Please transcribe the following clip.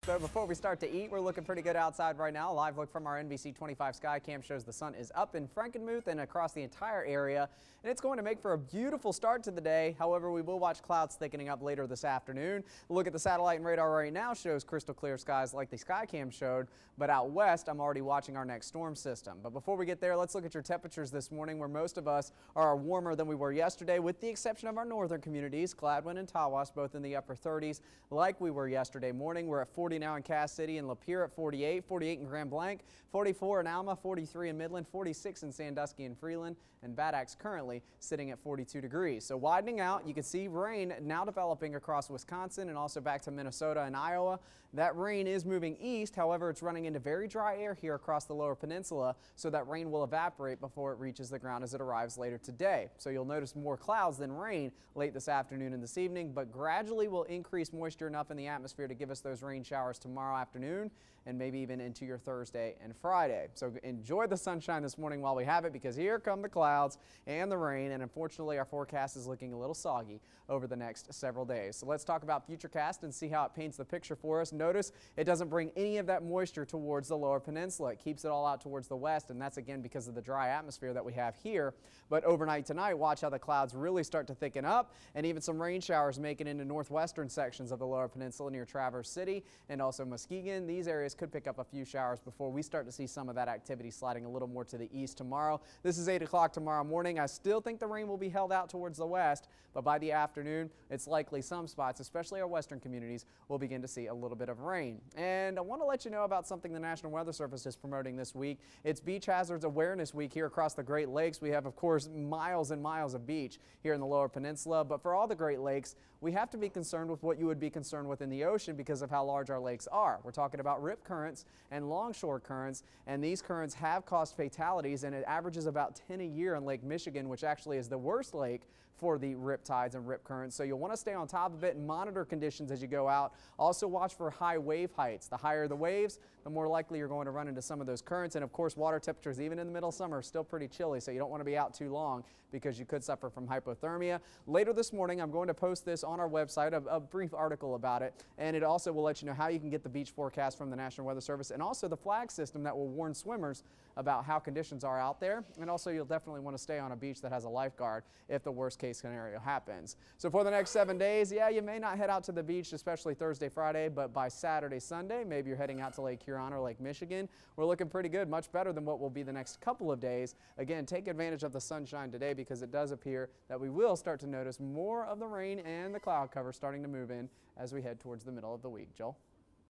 So before we start to eat, we're looking pretty good outside right now. A live look from our NBC 25 sky cam shows the sun is up in Frankenmuth and across the entire area, and it's going to make for a beautiful start to the day. However, we will watch clouds thickening up later this afternoon. A look at the satellite and radar right now shows crystal clear skies like the sky cam showed, but out west, I'm already watching our next storm system. But before we get there, let's look at your temperatures this morning, where most of us are warmer than we were yesterday, with the exception of our northern communities. Gladwin and Tawas both in the upper 30s like we were yesterday morning. We're at 40 now in Cass City and Lapeer at 48, 48 in Grand Blanc, 44 in Alma, 43 in Midland, 46 in Sandusky and Freeland, and Bad Axe currently sitting at 42 degrees. So widening out, you can see rain now developing across Wisconsin and also back to Minnesota and Iowa. That rain is moving east. However, it's running into very dry air here across the lower peninsula, so that rain will evaporate before it reaches the ground as it arrives later today. So you'll notice more clouds than rain late this afternoon and this evening, but gradually will increase moisture enough in the atmosphere to give us those rain showers tomorrow afternoon and maybe even into your Thursday and Friday. So enjoy the sunshine this morning while we have it, because here come the clouds and the rain, and unfortunately our forecast is looking a little soggy over the next several days. So let's talk about Futurecast and see how it paints the picture for us. Notice it doesn't bring any of that moisture towards the lower peninsula. It keeps it all out towards the west, and that's again because of the dry atmosphere that we have here. But overnight tonight, watch how the clouds really start to thicken up, and even some rain showers make it into northwestern sections of the lower peninsula near Traverse City and also Muskegon. These areas could pick up a few showers before we start to see some of that activity sliding a little more to the east tomorrow. This is 8 o'clock tomorrow morning. I still think the rain will be held out towards the west, but by the afternoon, it's likely some spots, especially our western communities, will begin to see a little bit of rain. And I want to let you know about something the National Weather Service is promoting this week. It's Beach Hazards Awareness Week here across the Great Lakes. We have, of course, miles and miles of beach here in the lower peninsula, but for all the Great Lakes, we have to be concerned with what you would be concerned with in the ocean because of how large our lakes are. We're talking about rip currents and longshore currents, and these currents have caused fatalities, and it averages about 10 a year in Lake Michigan, which actually is the worst lake for the rip tides and rip currents. So you'll want to stay on top of it and monitor conditions as you go out. Also watch for high wave heights. The higher the waves, the more likely you're going to run into some of those currents. And of course, water temperatures, even in the middle of summer, are still pretty chilly, so you don't want to be out too long because you could suffer from hypothermia. Later this morning, I'm going to post this on our website, a brief article about it, and it also will let you know how you can get the beach forecast from the National Weather Service and also the flag system that will warn swimmers about how conditions are out there. And also, you'll definitely want to stay on a beach that has a lifeguard if the worst case scenario happens. So for the next 7 days, yeah, you may not head out to the beach, especially Thursday, Friday, but by Saturday, Sunday, maybe you're heading out to Lake Huron or Lake Michigan. We're looking pretty good, much better than what will be the next couple of days. Again, take advantage of the sunshine today, because it does appear that we will start to notice more of the rain and the cloud cover starting to move in as we head towards the middle of the week. Joel?